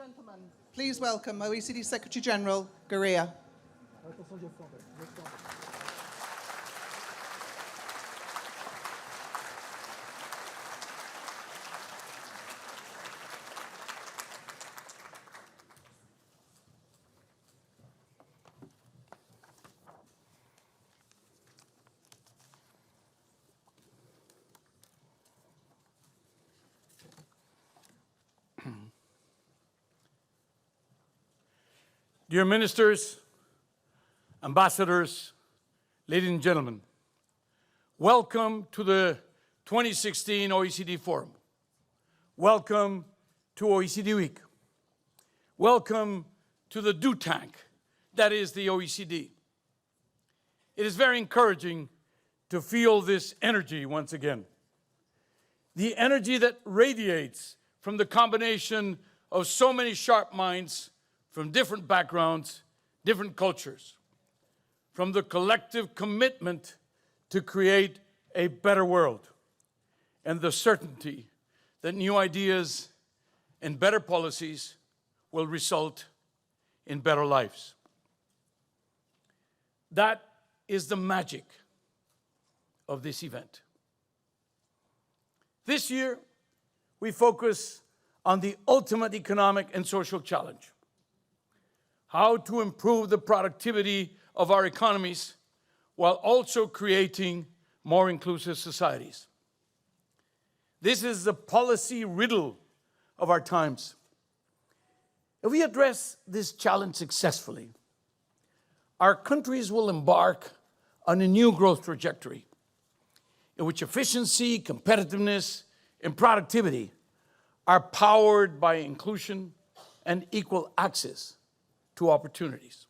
Gentlemen, please welcome OECD Secretary General Gouria. Dear ministers, ambassadors, ladies and gentlemen, welcome to the 2016 OECD Forum. Welcome to OECD Week. Welcome to the do tank that is the OECD. It is very encouraging to feel this energy once again. The energy that radiates from the combination of so many sharp minds from different backgrounds, different cultures, from the collective commitment to create a better world, and the certainty that new ideas and better policies will result in better lives. That is the magic of this event. This year, we focus on the ultimate economic and social challenge: how to improve the productivity of our economies while also creating more inclusive societies. This is the policy riddle of our times. If we address this challenge successfully, our countries will embark on a new growth trajectory in which efficiency, competitiveness, and productivity are powered by inclusion and equal access to opportunities.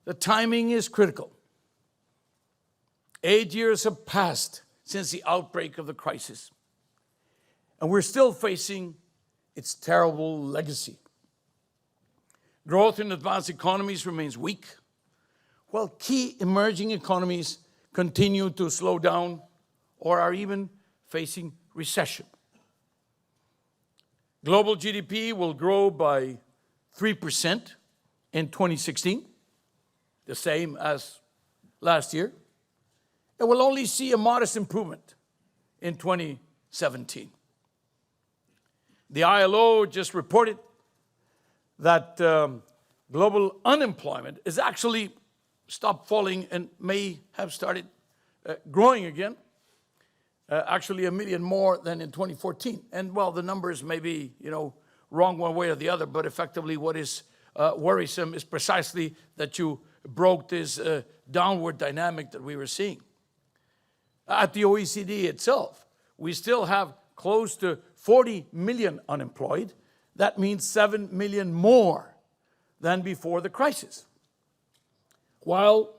The timing is critical. 8 years have passed since the outbreak of the crisis, and we're still facing its terrible legacy. Growth in advanced economies remains weak, while key emerging economies continue to slow down or are even facing recession. Global GDP will grow by 3% in 2016, the same as last year. It will only see a modest improvement in 2017. The ILO just reported that global unemployment is actually stopped falling and may have started growing again, actually 1 million more than in 2014. And well, the numbers may be, wrong one way or the other, but effectively what is worrisome is precisely that you broke this downward dynamic that we were seeing. At the OECD itself, we still have close to 40 million unemployed. That means 7 million more than before the crisis. While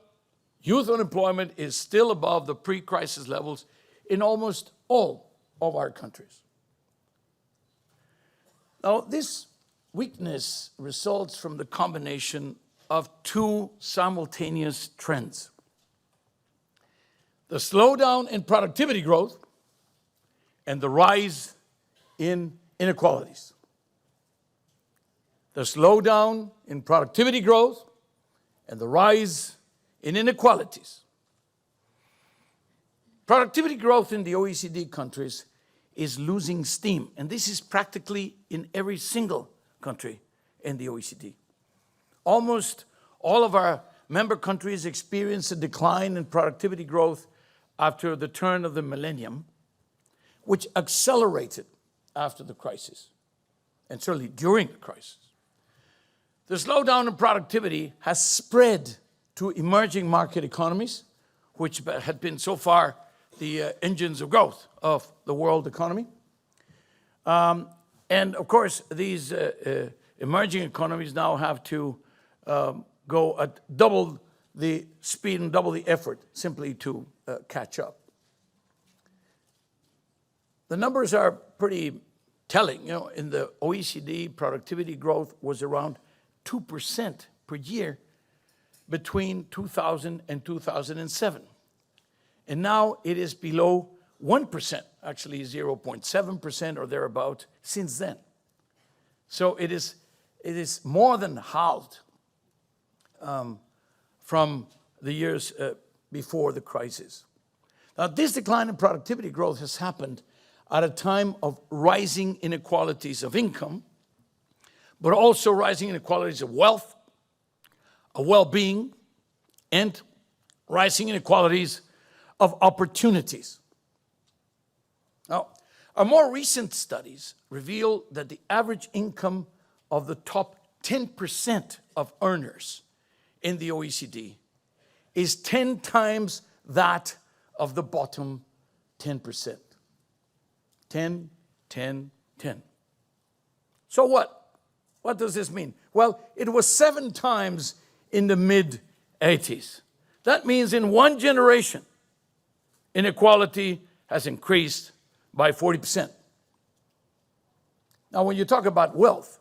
youth unemployment is still above the pre-crisis levels in almost all of our countries. Now, this weakness results from the combination of two simultaneous trends: the slowdown in productivity growth and the rise in inequalities. The slowdown in productivity growth and the rise in inequalities. Productivity growth in the OECD countries is losing steam, and this is practically in every single country in the OECD. Almost all of our member countries experienced a decline in productivity growth after the turn of the millennium, which accelerated after the crisis, and certainly during the crisis. The slowdown in productivity has spread to emerging market economies, which had been so far the engines of growth of the world economy. And of course, these emerging economies now have to go at double the speed and double the effort simply to catch up. The numbers are pretty telling. In the OECD, productivity growth was around 2% per year between 2000 and 2007. And now it is below 1%, actually 0.7% or thereabout since then. So it is more than halved from the years before the crisis. Now, this decline in productivity growth has happened at a time of rising inequalities of income, but also rising inequalities of wealth, of well-being, and rising inequalities of opportunities. Now, our more recent studies reveal that the average income of the top 10% of earners in the OECD is 10 times that of the bottom 10%. 10, 10, 10. So what? What does this mean? Well, it was 7 times in the mid-80s. That means in one generation, inequality has increased by 40%. Now, when you talk about wealth,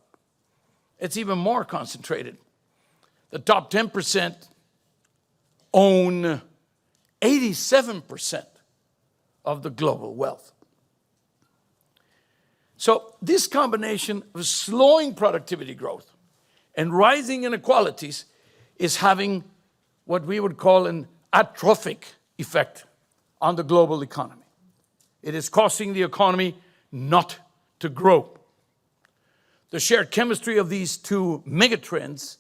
it's even more concentrated. The top 10% own 87% of the global wealth. So this combination of slowing productivity growth and rising inequalities is having what we would call an atrophic effect on the global economy. It is causing the economy not to grow. The shared chemistry of these two megatrends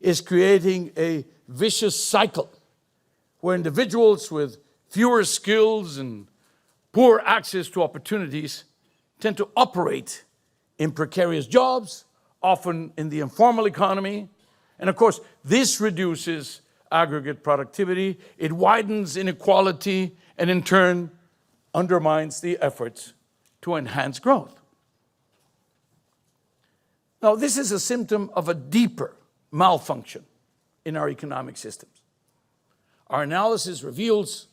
is creating a vicious cycle where individuals with fewer skills and poor access to opportunities tend to operate in precarious jobs, often in the informal economy. And of course, this reduces aggregate productivity, it widens inequality, and in turn undermines the efforts to enhance growth. Now, this is a symptom of a deeper malfunction in our economic systems. Our analysis reveals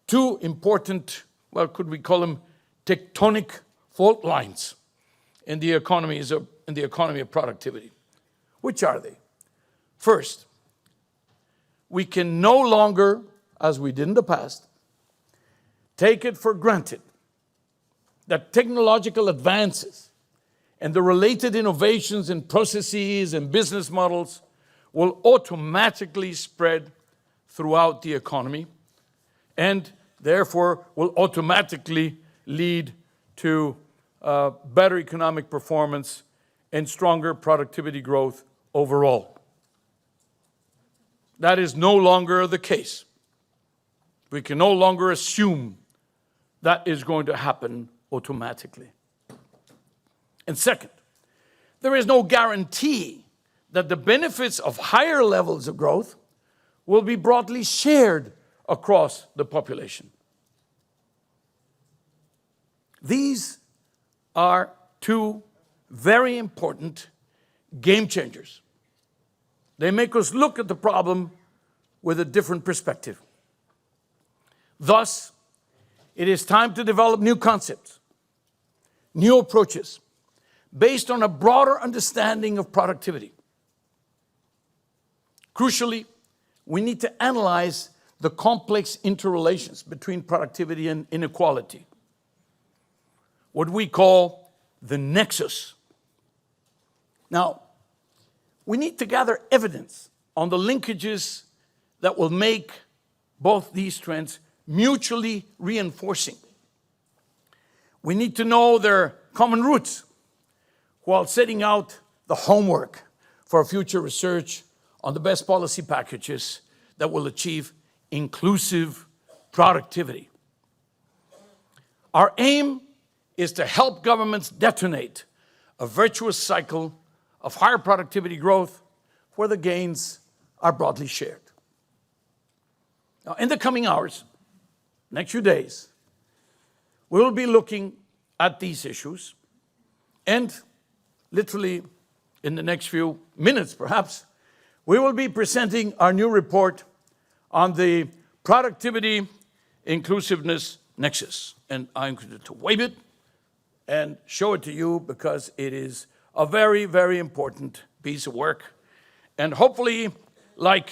2 important, well, could we call them tectonic fault lines in the economy of productivity. Which are they? First, we can no longer, as we did in the past, take it for granted that technological advances and the related innovations in processes and business models will automatically spread throughout the economy and therefore will automatically lead to better economic performance and stronger productivity growth overall. That is no longer the case. We can no longer assume that is going to happen automatically. And second, there is no guarantee that the benefits of higher levels of growth will be broadly shared across the population. These are 2 very important game changers. They make us look at the problem with a different perspective. Thus, it is time to develop new concepts, new approaches, based on a broader understanding of productivity. Crucially, we need to analyze the complex interrelations between productivity and inequality, what we call the nexus. Now, we need to gather evidence on the linkages that will make both these trends mutually reinforcing. We need to know their common roots while setting out the homework for future research on the best policy packages that will achieve inclusive productivity. Our aim is to help governments detonate a virtuous cycle of higher productivity growth where the gains are broadly shared. Now, in the coming hours, next few days, we will be looking at these issues, and literally in the next few minutes perhaps, we will be presenting our new report on the productivity inclusiveness nexus. And I'm going to wave it and show it to you because it is a very, very important piece of work. And hopefully, like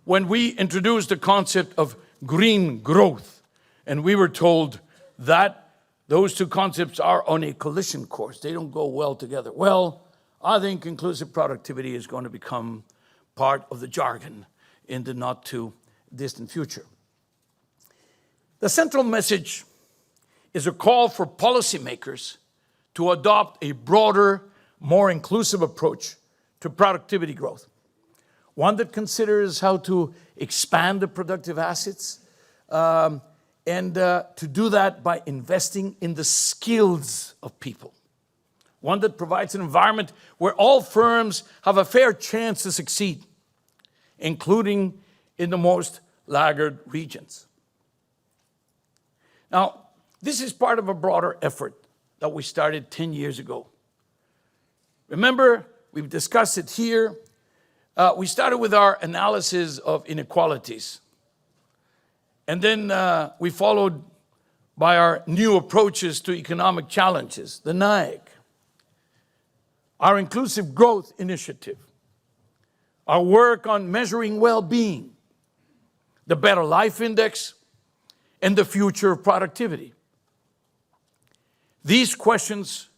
when we introduced the concept of green growth, and we were told that those 2 concepts are on a collision course, they don't go well together. Well, I think inclusive productivity is going to become part of the jargon in the not too distant future. The central message is a call for policymakers to adopt a broader, more inclusive approach to productivity growth. One that considers how to expand the productive assets, and to do that by investing in the skills of people. One that provides an environment where all firms have a fair chance to succeed, including in the most laggard regions. Now, this is part of a broader effort that we started 10 years ago. Remember, we've discussed it here. We started with our analysis of inequalities. And then we followed by our new approaches to economic challenges, the NIAG, our Inclusive Growth Initiative, our work on measuring well-being, the Better Life Index, and the future of productivity. These questions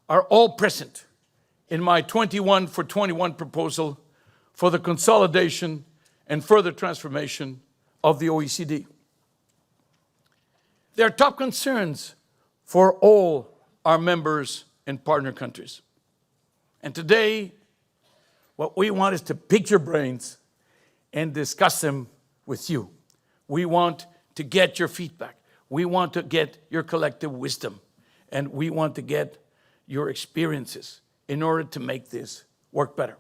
are all present in my 21 for 21 proposal for the consolidation and further transformation of the OECD. They are top concerns for all our members and partner countries. And today, what we want is to pick your brains and discuss them with you. We want to get your feedback. We want to get your collective wisdom. And we want to get your experiences in order to make this work better.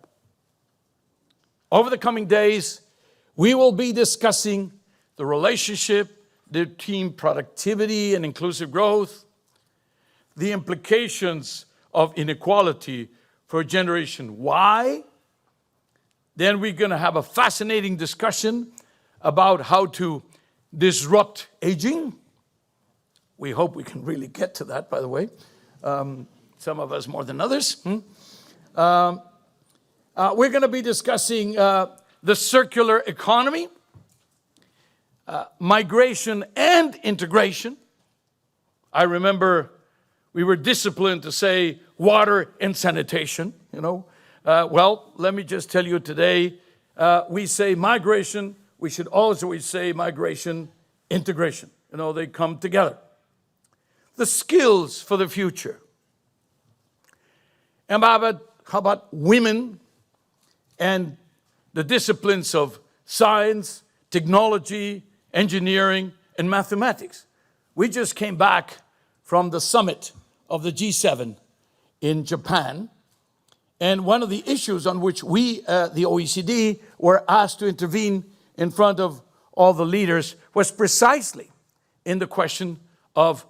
Over the coming days, we will be discussing the relationship between productivity and inclusive growth, the implications of inequality for Generation Y. Then we're going to have a fascinating discussion about how to disrupt aging. We hope we can really get to that, by the way. Some of us more than others. We're going to be discussing the circular economy, migration and integration. I remember we were disciplined to say water and sanitation, well, let me just tell you today, we say migration, we should also say migration, integration. They come together. The skills for the future. And how about women and the disciplines of science, technology, engineering, and mathematics? We just came back from the summit of the G7 in Japan. And one of the issues on which we, the OECD, were asked to intervene in front of all the leaders was precisely in the question of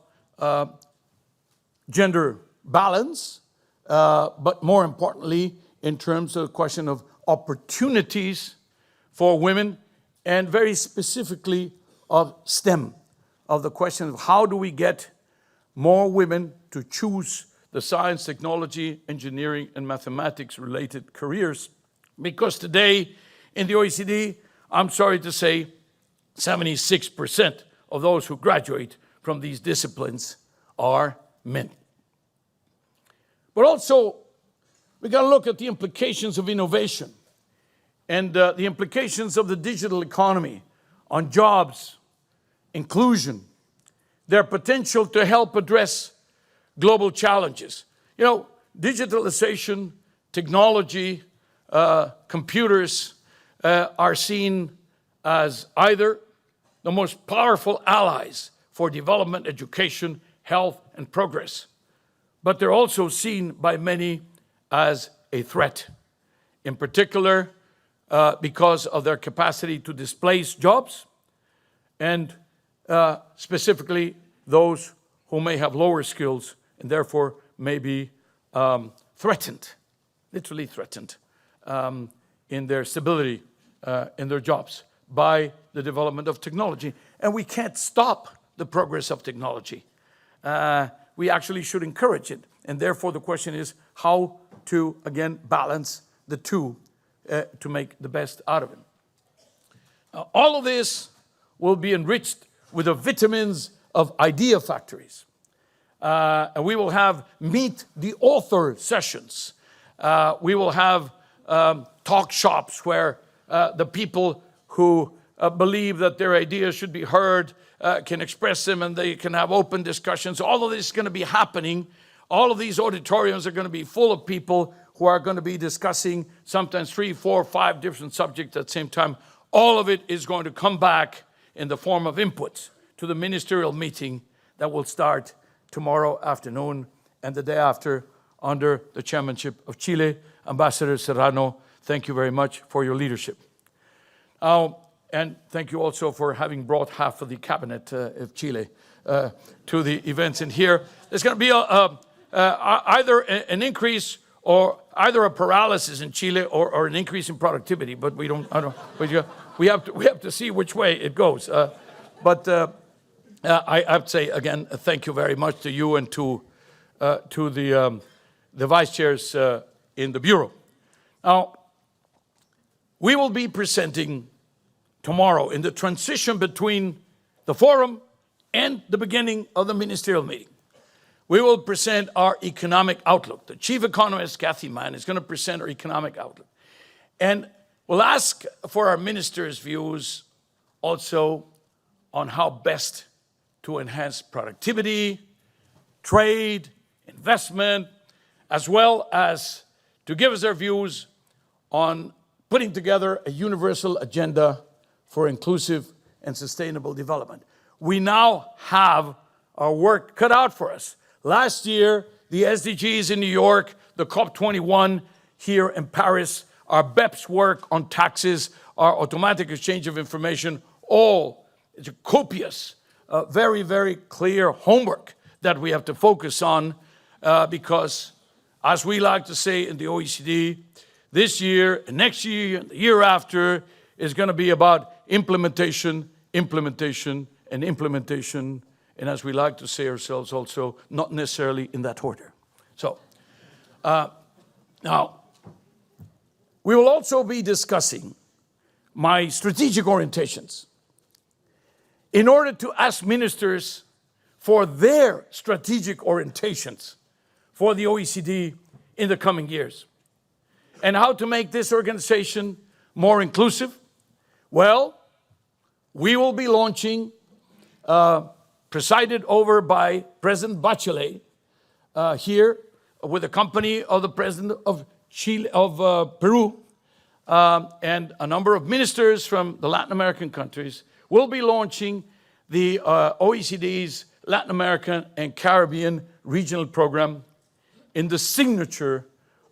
gender balance, but more importantly, in terms of the question of opportunities for women, and very specifically of STEM, of the question of how do we get more women to choose the science, technology, engineering, and mathematics-related careers. Because today, in the OECD, I'm sorry to say, 76% of those who graduate from these disciplines are men. But also, we got to look at the implications of innovation and the implications of the digital economy on jobs, inclusion, their potential to help address global challenges. Digitalization, technology, computers are seen as either the most powerful allies for development, education, health, and progress. But they're also seen by many as a threat, in particular because of their capacity to displace jobs, and specifically those who may have lower skills and therefore may be threatened, literally threatened, in their stability in their jobs by the development of technology. And we can't stop the progress of technology. We actually should encourage it. And therefore the question is how to, again, balance the two to make the best out of it. All of this will be enriched with the vitamins of idea factories. And we will have meet the author sessions We will have talk shops where the people who believe that their ideas should be heard can express them, and they can have open discussions. All of this is going to be happening. All of these auditoriums are going to be full of people who are going to be discussing sometimes 3, 4, 5 different subjects at the same time. All of it is going to come back in the form of inputs to the ministerial meeting that will start tomorrow afternoon and the day after under the chairmanship of Chile. Ambassador Serrano, thank you very much for your leadership. And thank you also for having brought half of the cabinet of Chile to the events in here. There's going to be either an increase or either a paralysis in Chile or an increase in productivity, but we have to see which way it goes. I have to say again, thank you very much to you and to the vice chairs in the Bureau. Now, we will be presenting tomorrow in the transition between the forum and the beginning of the ministerial meeting. We will present our economic outlook. The chief economist, Kathy Mann, is going to present our economic outlook. And we'll ask for our ministers' views also on how best to enhance productivity, trade, investment, as well as to give us their views on putting together a universal agenda for inclusive and sustainable development. We now have our work cut out for us. Last year, the SDGs in New York, the COP21 here in Paris, our BEPS work on taxes, our automatic exchange of information, all it's a copious, very, very clear homework that we have to focus on because, as we like to say in the OECD, this year, and next year, and the year after is going to be about implementation, implementation, and implementation. And as we like to say ourselves also, not necessarily in that order. So, now, we will also be discussing my strategic orientations in order to ask ministers for their strategic orientations for the OECD in the coming years. And how to make this organization more inclusive? Well, we will be launching, presided over by President Bachelet, here with the company of the President of Chile, of Peru, and a number of ministers from the Latin American countries. We'll be launching the OECD's Latin American and Caribbean regional program in the signature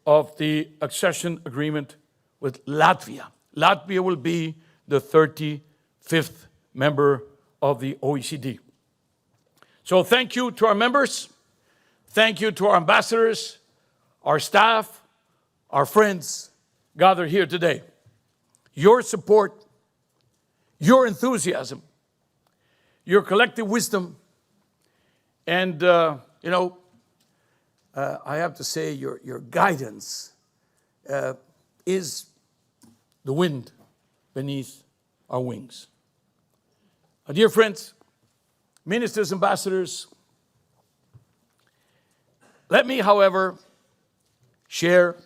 of the accession agreement with Latvia. Latvia will be the 35th member of the OECD. So thank you to our members. Thank you to our ambassadors, our staff, our friends gathered here today. Your support, your enthusiasm, your collective wisdom, and, I have to say your guidance is the wind beneath our wings. Dear friends, ministers, ambassadors, let me, however, share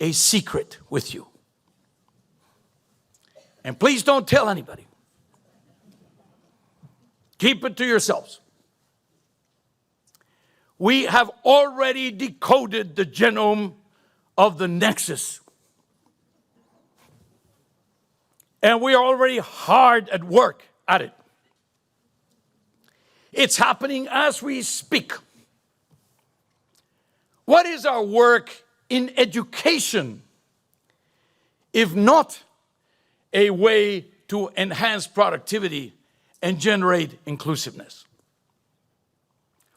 a secret with you. And please don't tell anybody. Keep it to yourselves. We have already decoded the genome of the nexus. And we are already hard at work at it. It's happening as we speak. What is our work in education, if not a way to enhance productivity and generate inclusiveness?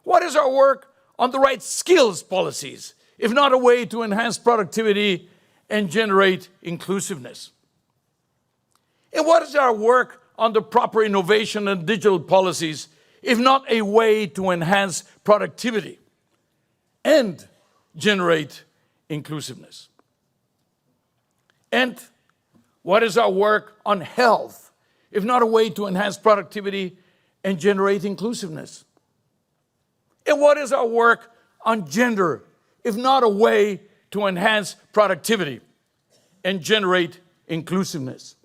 What is our work on the right skills policies, if not a way to enhance productivity and generate inclusiveness? And what is our work on the proper innovation and digital policies, if not a way to enhance productivity and generate inclusiveness? And what is our work on health, if not a way to enhance productivity and generate inclusiveness? And what is our work on gender, if not a way to enhance productivity and generate inclusiveness.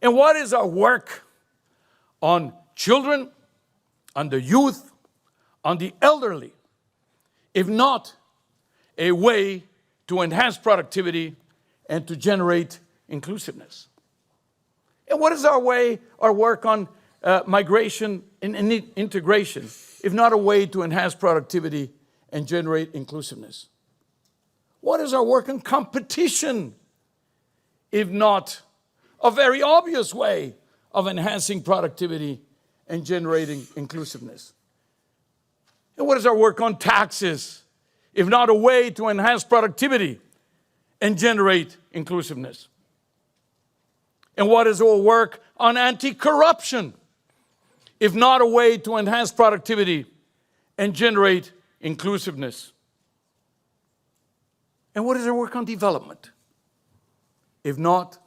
And what is our work on children, on the youth, on the elderly, if not a way to enhance productivity and to generate inclusiveness? And what is our work on migration and integration, if not a way to enhance productivity and generate inclusiveness? What is our work on competition, if not a very obvious way of enhancing productivity and generating inclusiveness? And what is our work on taxes, if not a way to enhance productivity and generate inclusiveness? And what is our work on anti-corruption, if not a way to enhance productivity and generate inclusiveness? And what is our work on development, if not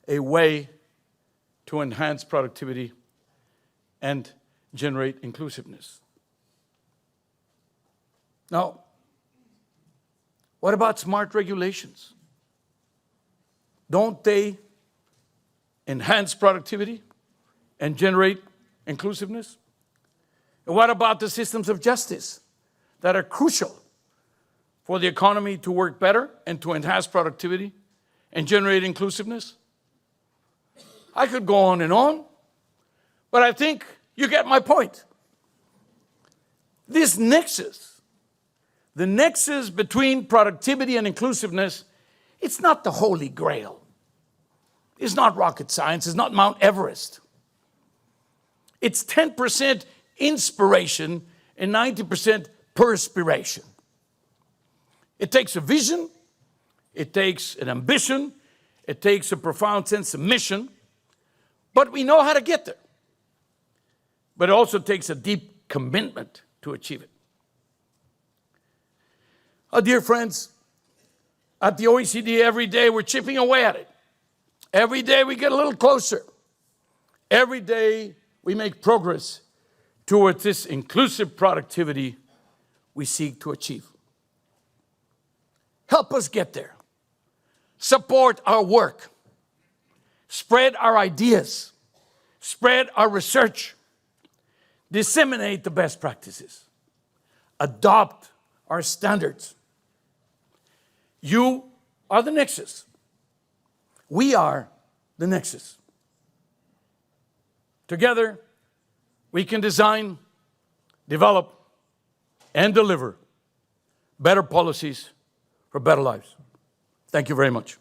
a way to enhance productivity and generate inclusiveness? Now, what about smart regulations? Don't they enhance productivity and generate inclusiveness? And what about the systems of justice that are crucial for the economy to work better and to enhance productivity and generate inclusiveness? I could go on, but I think you get my point. This nexus, the nexus between productivity and inclusiveness, it's not the Holy Grail. It's not rocket science. It's not Mount Everest. It's 10% inspiration and 90% perspiration. It takes a vision. It takes an ambition. It takes a profound sense of mission. But we know how to get there. But it also takes a deep commitment to achieve it. Dear friends, at the OECD, every day we're chipping away at it. Every day we get a little closer. Every day we make progress towards this inclusive productivity we seek to achieve. Help us get there. Support our work. Spread our ideas. Spread our research. Disseminate the best practices. Adopt our standards. You are the nexus. We are the nexus. Together, we can design, develop, and deliver better policies for better lives. Thank you very much.